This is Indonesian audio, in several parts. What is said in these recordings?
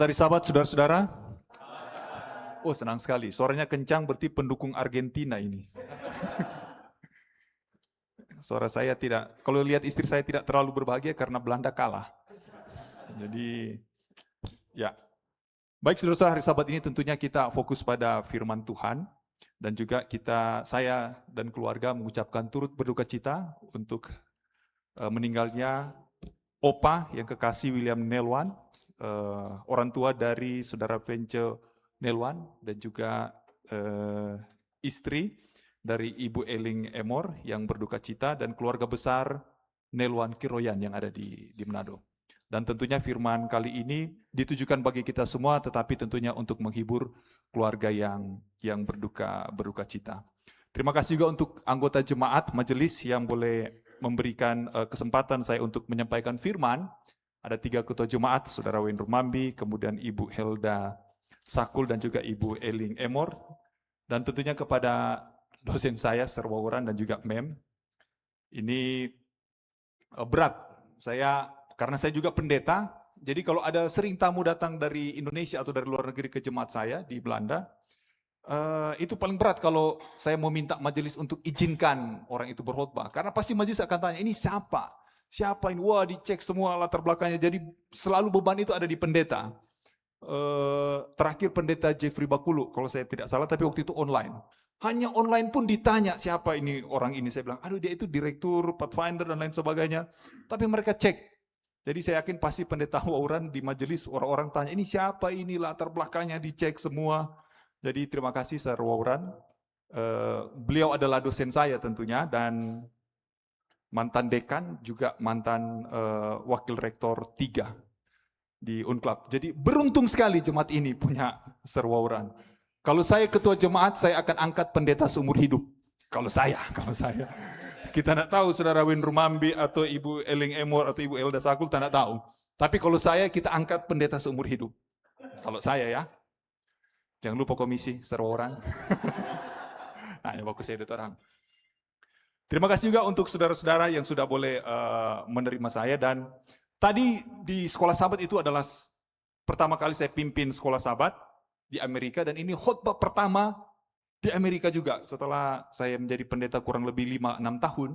Dari sahabat, saudara-saudara. Oh, senang sekali. Suaranya kencang, berarti pendukung Argentina ini. Suara saya tidak, kalau lihat istri saya tidak terlalu berbahagia karena Belanda kalah. Jadi, ya. Baik, saudara-saudara, hari Sabat ini tentunya kita fokus pada firman Tuhan. Dan juga saya dan keluarga mengucapkan turut berduka cita untuk meninggalnya Opa yang kekasih William Nelwan, orang tua dari saudara Vence Nelwan, dan juga istri dari Ibu Eling Emor yang berduka cita, dan keluarga besar Nelwan Kiroyan yang ada di Manado. Dan tentunya firman kali ini ditujukan bagi kita semua, tetapi tentunya untuk menghibur keluarga yang berduka cita. Terima kasih juga untuk anggota jemaat majelis yang boleh memberikan kesempatan saya untuk menyampaikan firman. Ada 3 ketua jemaat, Saudara Wayne Rumambi, kemudian Ibu Helda Sakul, dan juga Ibu Eling Emor. Dan tentunya kepada dosen saya, Sir Wawuran, dan juga Mem. Ini berat. Karena saya juga pendeta, jadi kalau ada sering tamu datang dari Indonesia atau dari luar negeri ke jemaat saya di Belanda, itu paling berat kalau saya mau minta majelis untuk izinkan orang itu berkhotbah. Karena pasti majelis akan tanya, ini siapa? Siapa ini? Wah, dicek semua latar belakangnya. Jadi selalu beban itu ada di pendeta. Terakhir pendeta Jeffrey Bakulu, kalau saya tidak salah, tapi waktu itu online. Hanya online pun ditanya siapa ini orang ini. Saya bilang, aduh dia itu direktur, pathfinder, dan lain sebagainya. Tapi mereka cek. Jadi saya yakin pasti pendeta Wawuran di majelis orang-orang tanya, ini siapa ini, latar belakangnya dicek semua. Jadi terima kasih Sir Wawuran. Beliau adalah dosen saya tentunya, dan mantan dekan, juga mantan wakil rektor 3 di Unclub. Jadi beruntung sekali jemaat ini punya Sir Wawuran. Kalau saya ketua jemaat, saya akan angkat pendeta seumur hidup. Kalau saya. Kita tidak tahu Saudara Win Rumambi atau Ibu Eling Emor atau Ibu Elda Sakul, tidak tahu. Tapi kalau saya, kita angkat pendeta seumur hidup. Kalau saya ya. Jangan lupa komisi Sir Wawuran. Nah, ya bagus saya terang. Terima kasih juga untuk saudara-saudara yang sudah boleh menerima saya. Dan tadi di Sekolah Sabat itu adalah pertama kali saya pimpin Sekolah Sabat di Amerika, dan ini khotbah pertama di Amerika juga setelah saya menjadi pendeta kurang lebih 5-6 tahun.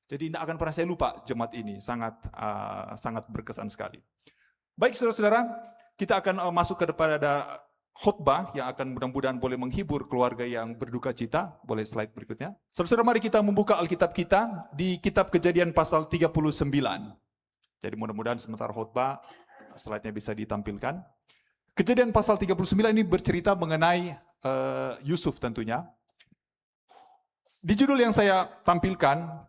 Jadi tidak akan pernah saya lupa jemaat ini, sangat berkesan sekali. Baik saudara-saudara, kita akan masuk kepada khotbah yang akan mudah-mudahan boleh menghibur keluarga yang berduka cita. Boleh slide berikutnya. Saudara-saudara, mari kita membuka Alkitab kita di kitab Kejadian pasal 39. Jadi mudah-mudahan sementara khotbah slide-nya bisa ditampilkan. Kejadian pasal 39 ini bercerita mengenai Yusuf tentunya. Di judul yang saya tampilkan,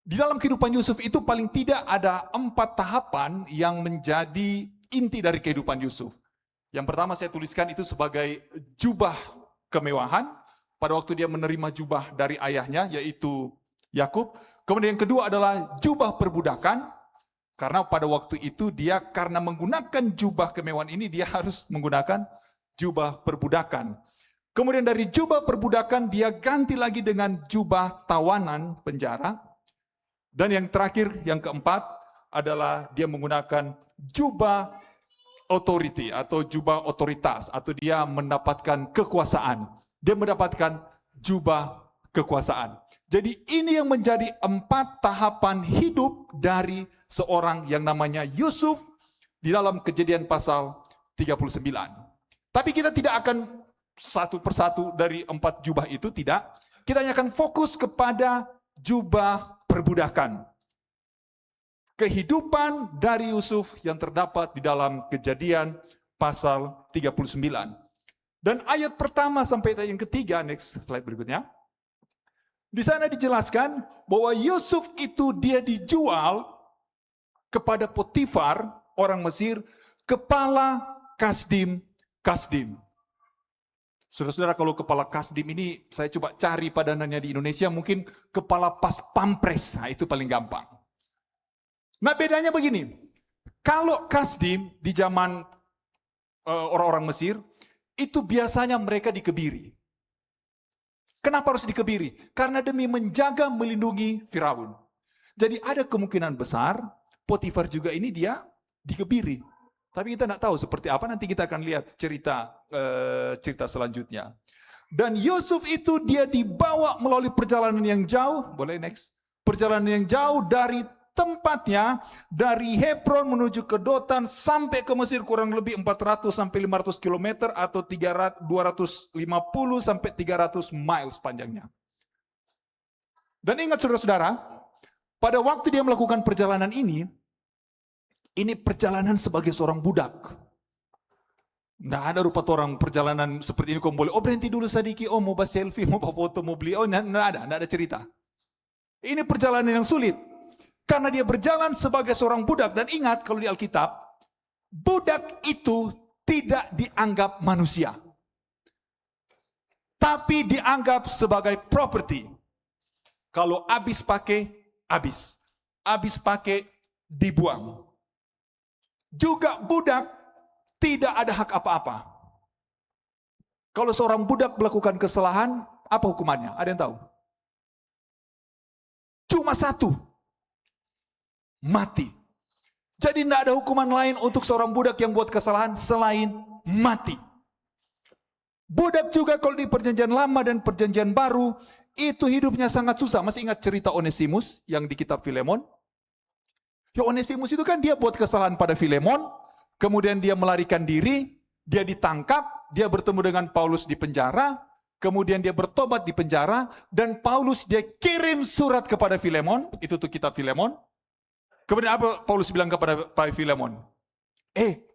di dalam kehidupan Yusuf itu paling tidak ada 4 tahapan yang menjadi inti dari kehidupan Yusuf. Yang pertama saya tuliskan itu sebagai jubah kemewahan, pada waktu dia menerima jubah dari ayahnya, yaitu Yakub. Kemudian yang kedua adalah jubah perbudakan, karena pada waktu itu dia karena menggunakan jubah kemewahan ini, dia harus menggunakan jubah perbudakan. Kemudian dari jubah perbudakan dia ganti lagi dengan jubah tawanan penjara. Dan yang terakhir, yang keempat adalah dia menggunakan jubah authority atau jubah otoritas, atau dia mendapatkan kekuasaan. Dia mendapatkan jubah kekuasaan. Jadi ini yang menjadi 4 tahapan hidup dari seorang yang namanya Yusuf di dalam Kejadian pasal 39. Tapi kita tidak akan satu persatu dari 4 jubah itu, tidak. Kita hanya akan fokus kepada jubah perbudakan. Kehidupan dari Yusuf yang terdapat di dalam Kejadian pasal 39. Dan ayat pertama sampai ayat yang ketiga, next slide berikutnya. Di sana dijelaskan bahwa Yusuf itu dia dijual kepada Potifar, orang Mesir, kepala Kasdim. Saudara-saudara, kalau kepala Kasdim ini saya coba cari padanannya di Indonesia, mungkin kepala pas pampres, nah itu paling gampang. Nah bedanya begini, kalau Kasdim di zaman orang-orang Mesir, itu biasanya mereka dikebiri. Kenapa harus dikebiri? Karena demi menjaga, melindungi Firaun. Jadi ada kemungkinan besar, Potifar juga ini dia dikebiri. Tapi kita tidak tahu seperti apa, nanti kita akan lihat cerita selanjutnya. Dan Yusuf itu dia dibawa melalui perjalanan yang jauh, boleh next. Perjalanan yang jauh dari tempatnya, dari Hebron menuju ke Dotan sampai ke Mesir kurang lebih 400 sampai 500 km atau 250 sampai 300 miles panjangnya. Dan ingat saudara-saudara, pada waktu dia melakukan perjalanan ini perjalanan sebagai seorang budak. Nggak ada rupa orang perjalanan seperti ini, kamu boleh, berhenti dulu sedikit, mau bahas selfie, mau bahas foto, mau beli, nggak ada cerita. Ini perjalanan yang sulit. Karena dia berjalan sebagai seorang budak. Dan ingat kalau di Alkitab, budak itu tidak dianggap manusia. Tapi dianggap sebagai properti. Kalau habis pakai, habis. Habis pakai, dibuang. Juga budak tidak ada hak apa-apa. Kalau seorang budak melakukan kesalahan, apa hukumannya? Ada yang tahu? Cuma satu. Mati. Jadi tidak ada hukuman lain untuk seorang budak yang buat kesalahan selain mati. Budak juga kalau di perjanjian lama dan perjanjian baru, itu hidupnya sangat susah. Masih ingat cerita Onesimus yang di kitab Filemon? Ya, Onesimus itu kan dia buat kesalahan pada Filemon, kemudian dia melarikan diri, dia ditangkap, dia bertemu dengan Paulus di penjara, kemudian dia bertobat di penjara, dan Paulus dia kirim surat kepada Filemon, itu tuh kitab Filemon. Kemudian apa Paulus bilang kepada Filemon?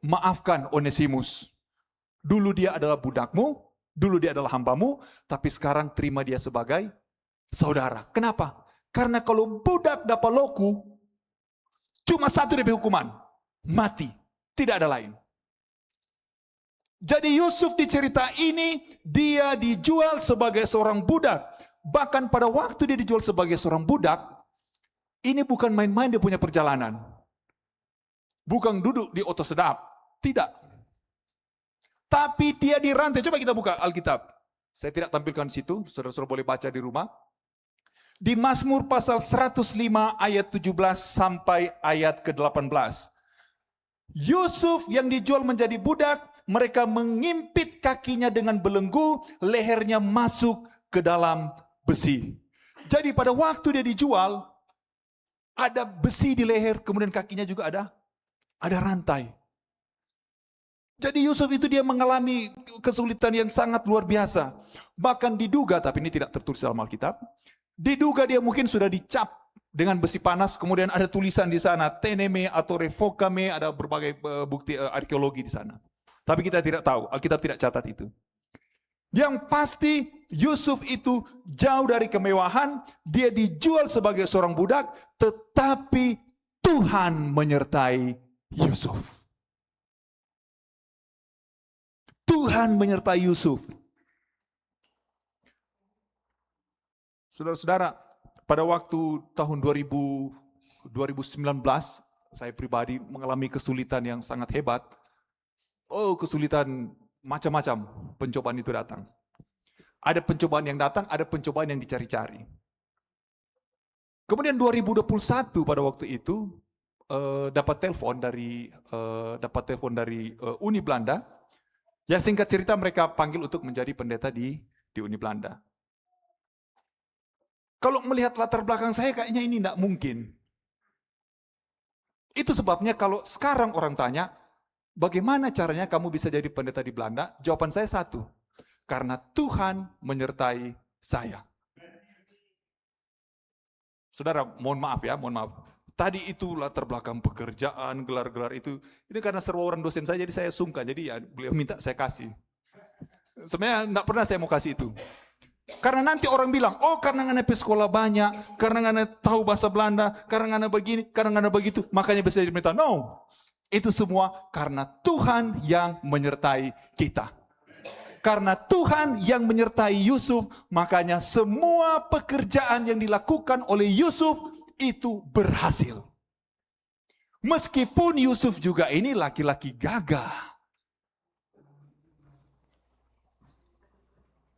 Maafkan Onesimus. Dulu dia adalah budakmu, dulu dia adalah hambamu, tapi sekarang terima dia sebagai saudara. Kenapa? Karena kalau budak dapat loku, cuma satu dari hukuman, mati. Tidak ada lain. Jadi Yusuf di cerita ini, dia dijual sebagai seorang budak. Bahkan pada waktu dia dijual sebagai seorang budak, ini bukan main-main dia punya perjalanan. Bukan duduk di oto sedap. Tidak. Tapi dia dirantai. Coba kita buka Alkitab. Saya tidak tampilkan di situ. Saudara-saudara boleh baca di rumah. Di Mazmur pasal 105 ayat 17 sampai ayat ke-18. Yusuf yang dijual menjadi budak, mereka mengimpit kakinya dengan belenggu, lehernya masuk ke dalam besi. Jadi pada waktu dia dijual, ada besi di leher, kemudian kakinya juga ada rantai. Jadi Yusuf itu dia mengalami kesulitan yang sangat luar biasa. Bahkan diduga, tapi ini tidak tertulis dalam Alkitab, diduga dia mungkin sudah dicap dengan besi panas, kemudian ada tulisan di sana, teneme atau revocame, ada berbagai bukti arkeologi di sana. Tapi kita tidak tahu, Alkitab tidak catat itu. Yang pasti Yusuf itu jauh dari kemewahan, dia dijual sebagai seorang budak, tetapi Tuhan menyertai Yusuf. Tuhan menyertai Yusuf. Saudara-saudara, pada waktu tahun 2019, saya pribadi mengalami kesulitan yang sangat hebat. Kesulitan macam-macam pencobaan itu datang. Ada pencobaan yang datang, ada pencobaan yang dicari-cari. Kemudian 2021 pada waktu itu dapat telepon dari Uni Belanda. Ya singkat cerita mereka panggil untuk menjadi pendeta di Uni Belanda. Kalau melihat latar belakang saya kayaknya ini tidak mungkin. Itu sebabnya kalau sekarang orang tanya, bagaimana caranya kamu bisa jadi pendeta di Belanda? Jawaban saya satu, karena Tuhan menyertai saya. Saudara, mohon maaf. Tadi itu latar belakang pekerjaan, gelar-gelar itu karena seruan dosen saya, jadi saya sungkan. Jadi ya beliau minta saya kasih. Sebenarnya enggak pernah saya mau kasih itu. Karena nanti orang bilang, karena ngana sekolah banyak, karena ngana tahu bahasa Belanda, karena ngana begini, karena ngana begitu, makanya bisa jadi pendeta. No, itu semua karena Tuhan yang menyertai kita. Karena Tuhan yang menyertai Yusuf, makanya semua pekerjaan yang dilakukan oleh Yusuf itu berhasil. Meskipun Yusuf juga ini laki-laki gagah.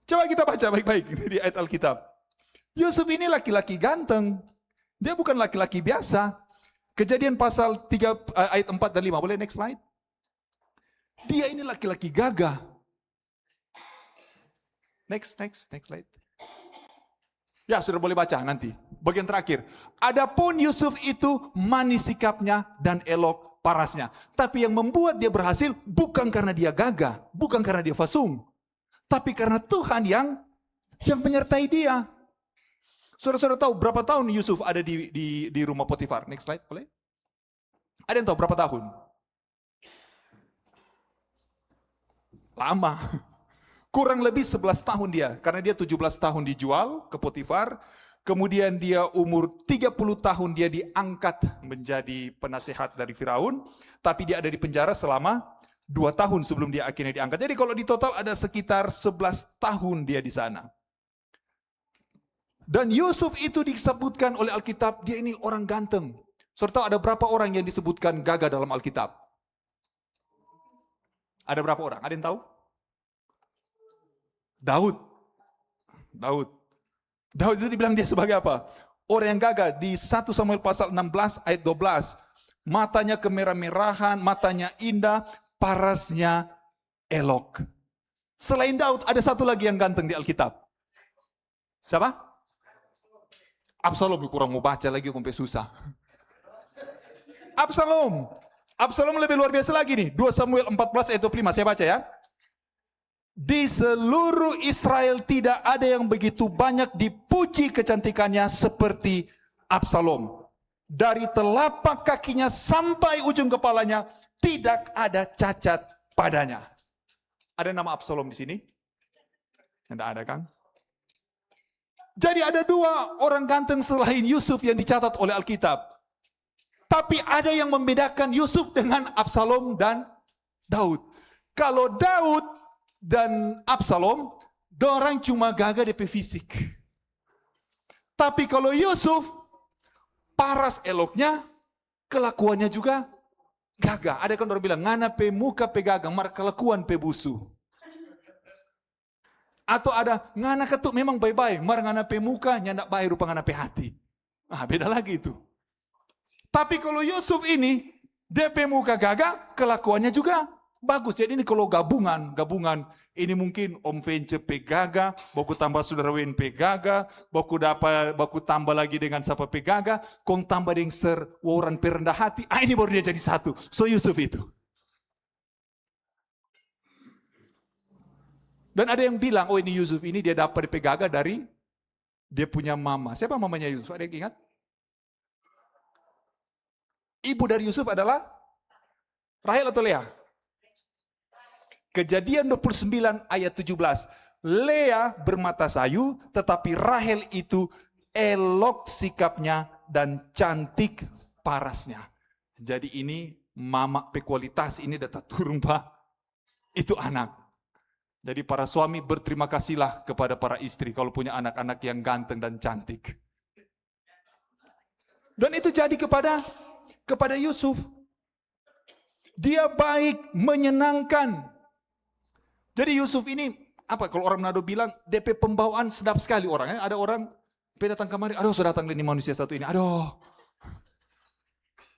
Coba kita baca baik-baik di ayat Alkitab. Yusuf ini laki-laki ganteng. Dia bukan laki-laki biasa. Kejadian pasal 3 ayat 4 dan 5. Boleh next slide? Dia ini laki-laki gagah. Next slide. Ya, sudah boleh baca nanti. Bagian terakhir. Adapun Yusuf itu manis sikapnya dan elok parasnya. Tapi yang membuat dia berhasil bukan karena dia gagah, bukan karena dia fasung, tapi karena Tuhan yang menyertai dia. Saudara-saudara tahu berapa tahun Yusuf ada di rumah Potifar? Next slide, boleh? Ada yang tahu berapa tahun? Lama. Kurang lebih 11 tahun dia. Karena dia 17 tahun dijual ke Potifar. Kemudian dia umur 30 tahun dia diangkat menjadi penasehat dari Firaun. Tapi dia ada di penjara selama 2 tahun sebelum dia akhirnya diangkat. Jadi kalau di total ada sekitar 11 tahun dia di sana. Dan Yusuf itu disebutkan oleh Alkitab, dia ini orang ganteng. Serta ada berapa orang yang disebutkan gagah dalam Alkitab? Ada berapa orang? Ada yang tahu? Daud itu dibilang dia sebagai apa? Orang yang gagah. Di 1 Samuel pasal 16 ayat 12. Matanya kemerah-merahan, matanya indah, parasnya elok. Selain Daud, ada satu lagi yang ganteng di Alkitab. Siapa? Absalom, kurang mau baca lagi, sampai susah. Absalom lebih luar biasa lagi nih. 2 Samuel 14 ayat 25, saya baca ya. Di seluruh Israel tidak ada yang begitu banyak dipuji kecantikannya seperti Absalom. Dari telapak kakinya sampai ujung kepalanya tidak ada cacat padanya. Ada nama Absalom di sini? Tidak ada kan? Jadi ada 2 orang ganteng selain Yusuf yang dicatat oleh Alkitab. Tapi ada yang membedakan Yusuf dengan Absalom dan Daud. Kalau Daud dan Absalom, dorang cuma gagah DP fisik. Tapi kalau Yusuf, paras eloknya, kelakuannya juga gagah. Ada kan orang bilang, ngana pe muka pe gagah, mar kelakuan pe busu. Atau ada, ngana ketuk memang baik-baik, mar ngana pe muka, nyandak baik rupa ngana pe hati. Nah, beda lagi itu. Tapi kalau Yusuf ini, DP muka gagah, kelakuannya juga bagus. Jadi ini kalau gabungan, ini mungkin Om Vence pe gagah, baku tambah saudara Wen pe gagah, baku tambah lagi dengan siapa pe gagah, kong tambah dengan waran pe rendah hati, ini baru dia jadi satu. So Yusuf itu. Dan ada yang bilang, oh ini Yusuf ini dia dapat DP gagah dari dia punya mama. Siapa mamanya Yusuf? Ada yang ingat? Ibu dari Yusuf adalah Rahel atau Leah? Kejadian 29 ayat 17. Leah bermata sayu, tetapi Rahel itu elok sikapnya dan cantik parasnya. Jadi ini mama pekualitas ini datang turun Pak. Itu anak. Jadi para suami berterima kasihlah kepada para istri kalau punya anak-anak yang ganteng dan cantik. Dan itu jadi kepada Yusuf. Dia baik, menyenangkan. Jadi Yusuf ini, apa kalau orang Manado bilang, DP pembawaan sedap sekali orangnya. Ada orang, datang kemari, aduh sudah datang ini manusia satu ini, aduh.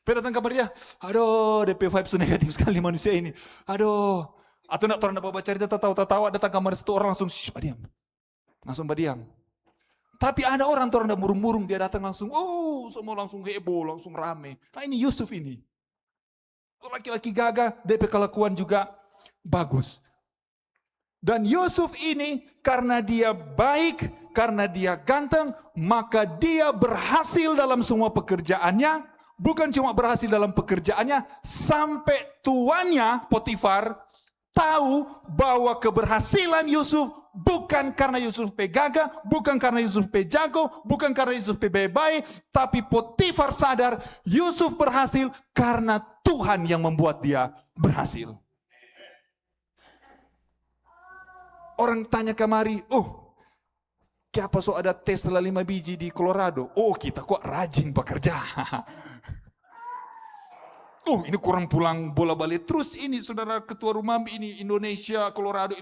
Datang kemari dia, aduh DP vibes negatif sekali manusia ini. Aduh. Atau nak orang bawa cerita tertawa, datang kamar satu orang langsung diam. Langsung berdiam. Tapi ada orang orang murung-murung, dia datang langsung, semua langsung heboh, langsung rame. Nah ini Yusuf ini. Laki-laki gagah, DP kelakuan juga bagus. Dan Yusuf ini karena dia baik, karena dia ganteng, maka dia berhasil dalam semua pekerjaannya. Bukan cuma berhasil dalam pekerjaannya, sampai tuannya Potifar tahu bahwa keberhasilan Yusuf bukan karena Yusuf pe gagah, bukan karena Yusuf pe jago, bukan karena Yusuf pe baik, tapi Potifar sadar Yusuf berhasil karena Tuhan yang membuat dia berhasil. Orang tanya kemari, kenapa so ada Tesla 5 biji di Colorado? Kita kok rajin bekerja. Ini kurang pulang bola balik terus ini saudara ketua rumah ini Indonesia, Colorado.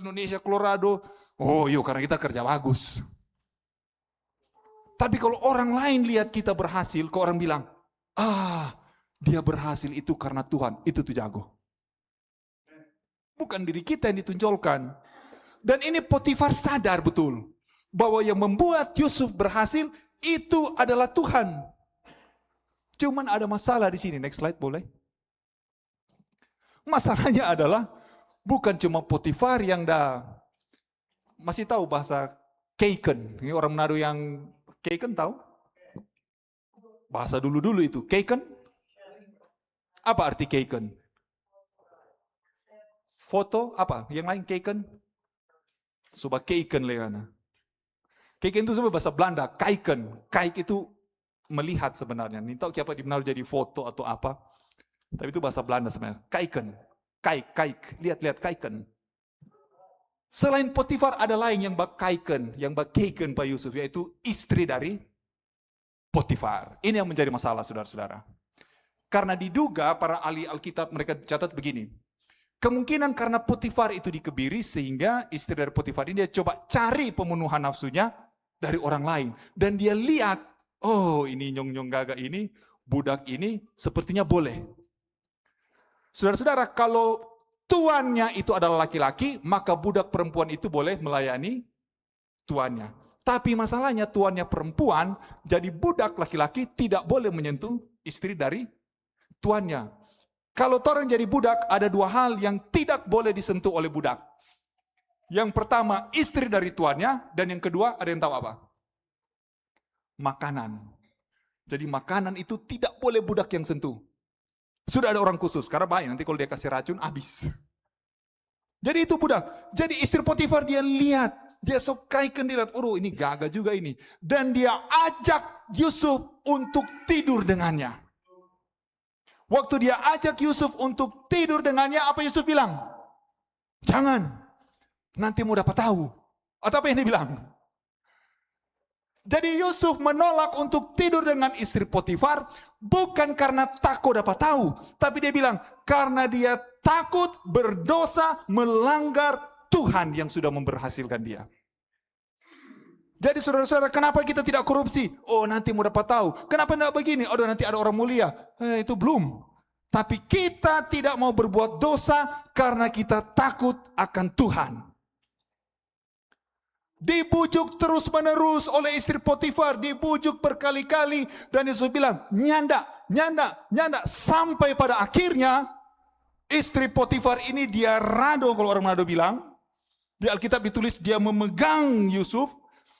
Karena kita kerja bagus. Tapi kalau orang lain lihat kita berhasil, kok orang bilang, dia berhasil itu karena Tuhan, itu tuh jago. Bukan diri kita yang ditonjolkan. Dan ini Potifar sadar betul bahwa yang membuat Yusuf berhasil itu adalah Tuhan. Cuman ada masalah di sini. Next slide boleh? Masalahnya adalah bukan cuma Potifar yang masih tahu bahasa Keiken. Ini orang Manado yang Keiken tahu? Bahasa dulu-dulu itu. Keiken? Apa arti Keiken? Foto apa? Yang lain Keiken? Coba Keiken lehana. Keiken itu sebenarnya bahasa Belanda. Kaiken. Kaik itu melihat sebenarnya. Ini tahu siapa di Manado jadi foto atau apa. Tapi itu bahasa Belanda sebenarnya. Kaiken. Kaik. Lihat Kaiken. Selain Potifar ada lain yang Kaiken. Yang Keiken Pak Yusuf. Yaitu istri dari Potifar. Ini yang menjadi masalah saudara-saudara. Karena diduga para ahli Alkitab mereka catat begini. Kemungkinan karena Potifar itu dikebiri sehingga istri dari Potifar ini dia coba cari pemenuhan nafsunya dari orang lain. Dan dia lihat, oh ini nyong-nyong gagak ini, budak ini sepertinya boleh. Saudara-saudara, kalau tuannya itu adalah laki-laki, maka budak perempuan itu boleh melayani tuannya. Tapi masalahnya tuannya perempuan, jadi budak laki-laki tidak boleh menyentuh istri dari tuannya. Kalau orang jadi budak, ada dua hal yang tidak boleh disentuh oleh budak. Yang pertama, istri dari tuannya, dan yang kedua, ada yang tahu apa? Makanan. Jadi makanan itu tidak boleh budak yang sentuh. Sudah ada orang khusus, karena bahaya, nanti kalau dia kasih racun, habis. Jadi itu budak. Jadi istri Potifar dia lihat, dia sokaikan, dia lihat, oh ini gagah juga ini. Dan dia ajak Yusuf untuk tidur dengannya. Waktu dia ajak Yusuf untuk tidur dengannya, apa Yusuf bilang? Jangan, nanti mau dapat tahu. Atau apa yang dia bilang? Jadi Yusuf menolak untuk tidur dengan istri Potifar, bukan karena takut dapat tahu. Tapi dia bilang, karena dia takut berdosa melanggar Tuhan yang sudah memberhasilkan dia. Jadi saudara-saudara, kenapa kita tidak korupsi? Oh nanti mau dapat tahu. Kenapa tidak begini? Oh nanti ada orang mulia. Itu belum. Tapi kita tidak mau berbuat dosa karena kita takut akan Tuhan. Dibujuk terus menerus oleh istri Potifar. Dibujuk berkali-kali. Dan Yesus bilang, nyanda. Sampai pada akhirnya, istri Potifar ini dia rado, kalau orang Manado bilang. Di Alkitab ditulis dia memegang Yusuf.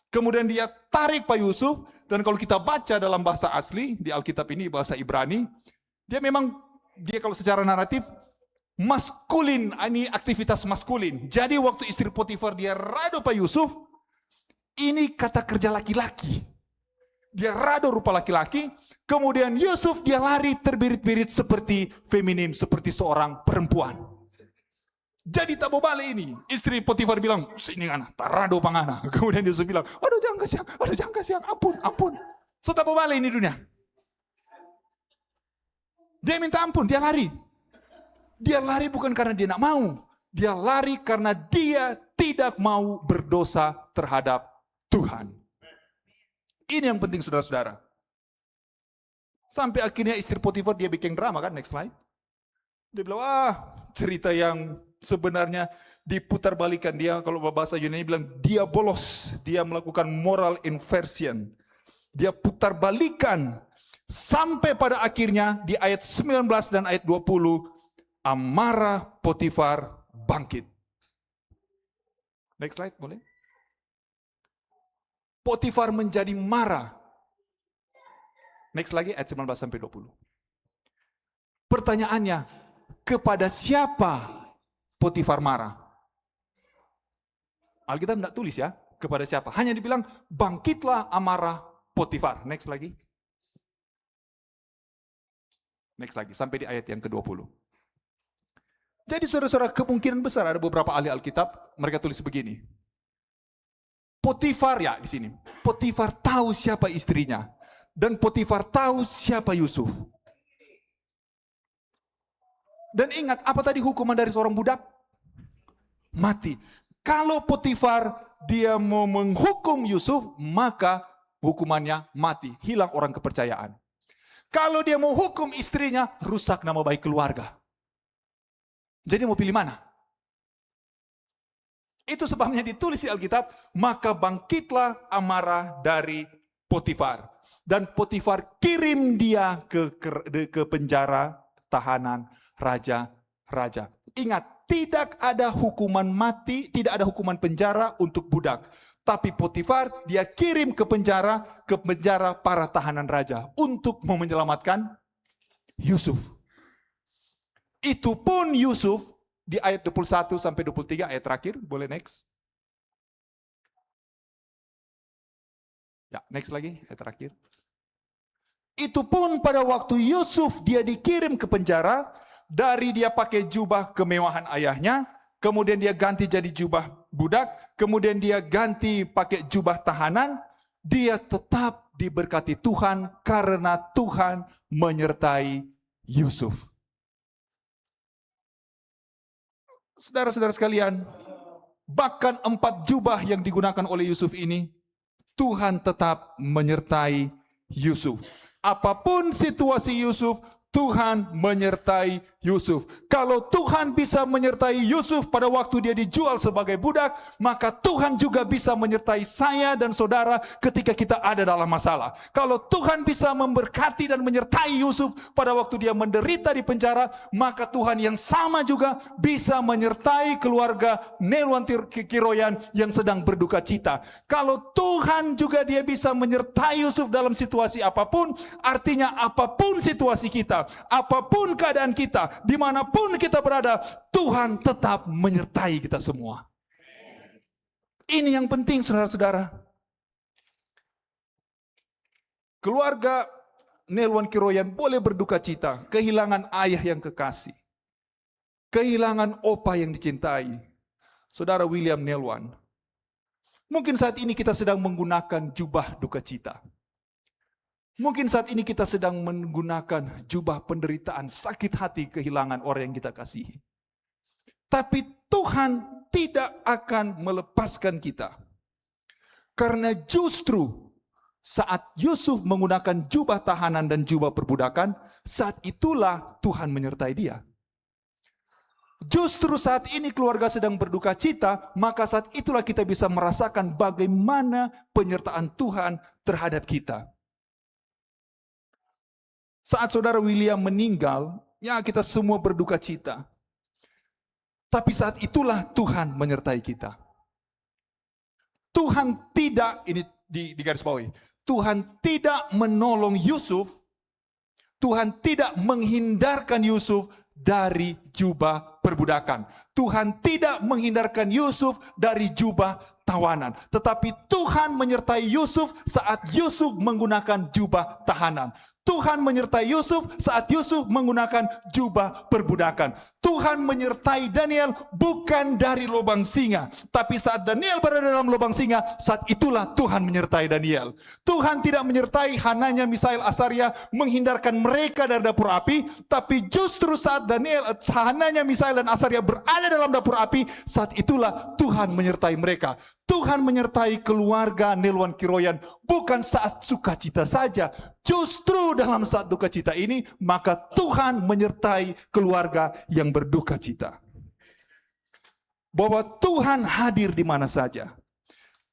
Kemudian dia tarik Pak Yusuf, dan kalau kita baca dalam bahasa asli, di Alkitab ini bahasa Ibrani, dia kalau secara naratif, maskulin, ini aktivitas maskulin. Jadi waktu istri Potifar dia rado Pak Yusuf, ini kata kerja laki-laki. Dia rado rupa laki-laki, kemudian Yusuf dia lari terbirit-birit seperti feminim, seperti seorang perempuan. Jadi tak mau balik ini. Istri Potifar bilang, sini ngana, tarado pangana. Kemudian Yusuf bilang, aduh jangan kasihan, ampun. So tak mau balik ini dunia. Dia minta ampun, dia lari. Dia lari bukan karena dia nak mau. Dia lari karena dia tidak mau berdosa terhadap Tuhan. Ini yang penting saudara-saudara. Sampai akhirnya istri Potifar dia bikin drama kan, next slide. Dia bilang, cerita yang sebenarnya diputar balikan. Dia kalau bahasa Yunani bilang dia bolos, dia melakukan moral inversion. Dia putar balikan sampai pada akhirnya di ayat 19 dan ayat 20 amarah Potifar bangkit. Next slide boleh? Potifar menjadi marah. Next lagi ayat 19 sampai 20. Pertanyaannya, kepada siapa Potifar marah? Alkitab tidak tulis ya, kepada siapa. Hanya dibilang, bangkitlah amarah Potifar. Next lagi. Next lagi, sampai di ayat yang ke-20. Jadi saudara-saudara, kemungkinan besar ada beberapa ahli Alkitab, mereka tulis begini. Potifar ya di sini. Potifar tahu siapa istrinya. Dan Potifar tahu siapa Yusuf. Dan ingat, apa tadi hukuman dari seorang budak? Mati. Kalau Potifar dia mau menghukum Yusuf, maka hukumannya mati. Hilang orang kepercayaan. Kalau dia mau hukum istrinya, rusak nama baik keluarga. Jadi mau pilih mana? Itu sebabnya ditulis di Alkitab, maka bangkitlah amarah dari Potifar. Dan Potifar kirim dia ke penjara tahanan raja. Ingat, tidak ada hukuman mati, tidak ada hukuman penjara untuk budak. Tapi Potifar dia kirim ke penjara para tahanan raja untuk mau menyelamatkan Yusuf. Itu pun Yusuf di ayat 21 sampai 23 ayat terakhir, boleh next. Ya, next lagi ayat terakhir. Itu pun pada waktu Yusuf dia dikirim ke penjara, dari dia pakai jubah kemewahan ayahnya, kemudian dia ganti jadi jubah budak, kemudian dia ganti pakai jubah tahanan, dia tetap diberkati Tuhan karena Tuhan menyertai Yusuf. Saudara-saudara sekalian, bahkan 4 jubah yang digunakan oleh Yusuf ini, Tuhan tetap menyertai Yusuf. Apapun situasi Yusuf, Tuhan menyertai Yusuf. Kalau Tuhan bisa menyertai Yusuf pada waktu dia dijual sebagai budak, maka Tuhan juga bisa menyertai saya dan saudara ketika kita ada dalam masalah. Kalau Tuhan bisa memberkati dan menyertai Yusuf pada waktu dia menderita di penjara, maka Tuhan yang sama juga bisa menyertai keluarga Nelwan Kiroyan yang sedang berduka cita. Kalau Tuhan juga dia bisa menyertai Yusuf dalam situasi apapun, artinya apapun situasi kita, apapun keadaan kita, dimanapun kita berada, Tuhan tetap menyertai kita semua. Ini yang penting, saudara-saudara. Keluarga Nelwan Kiroyan boleh berduka cita, kehilangan ayah yang kekasih, kehilangan opa yang dicintai, saudara William Nelwan. Mungkin saat ini kita sedang menggunakan jubah duka cita. Mungkin saat ini kita sedang menggunakan jubah penderitaan, sakit hati, kehilangan orang yang kita kasihi. Tapi Tuhan tidak akan melepaskan kita. Karena justru saat Yusuf menggunakan jubah tahanan dan jubah perbudakan, saat itulah Tuhan menyertai dia. Justru saat ini keluarga sedang berduka cita, maka saat itulah kita bisa merasakan bagaimana penyertaan Tuhan terhadap kita. Saat saudara William meninggal, ya kita semua berduka cita. Tapi saat itulah Tuhan menyertai kita. Tuhan tidak, ini di garis bawahi, Tuhan tidak menolong Yusuf, Tuhan tidak menghindarkan Yusuf dari jubah perbudakan. Tuhan tidak menghindarkan Yusuf dari jubah tawanan. Tetapi Tuhan menyertai Yusuf saat Yusuf menggunakan jubah tahanan. Tuhan menyertai Yusuf saat Yusuf menggunakan jubah perbudakan. Tuhan menyertai Daniel bukan dari lubang singa, tapi saat Daniel berada dalam lubang singa, saat itulah Tuhan menyertai Daniel. Tuhan tidak menyertai Hananya, Misael, Asaria, menghindarkan mereka dari dapur api, tapi justru saat Hananya, Misael, dan Asaria berada dalam dapur api, saat itulah Tuhan menyertai mereka. Tuhan menyertai keluarga Nelwan Kiroyan bukan saat sukacita saja, justru dalam saat duka cita ini, maka Tuhan menyertai keluarga yang berduka cita. Bahwa Tuhan hadir di mana saja.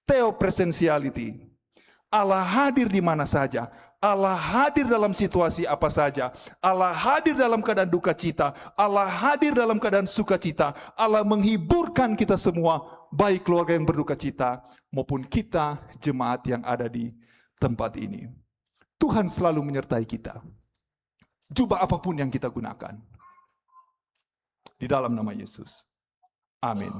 Theopresensiality. Allah hadir di mana saja. Allah hadir dalam situasi apa saja. Allah hadir dalam keadaan duka cita. Allah hadir dalam keadaan sukacita. Allah menghiburkan kita semua, baik keluarga yang berduka cita maupun kita jemaat yang ada di tempat ini. Tuhan selalu menyertai kita. Jubah apapun yang kita gunakan. Di dalam nama Yesus. Amin.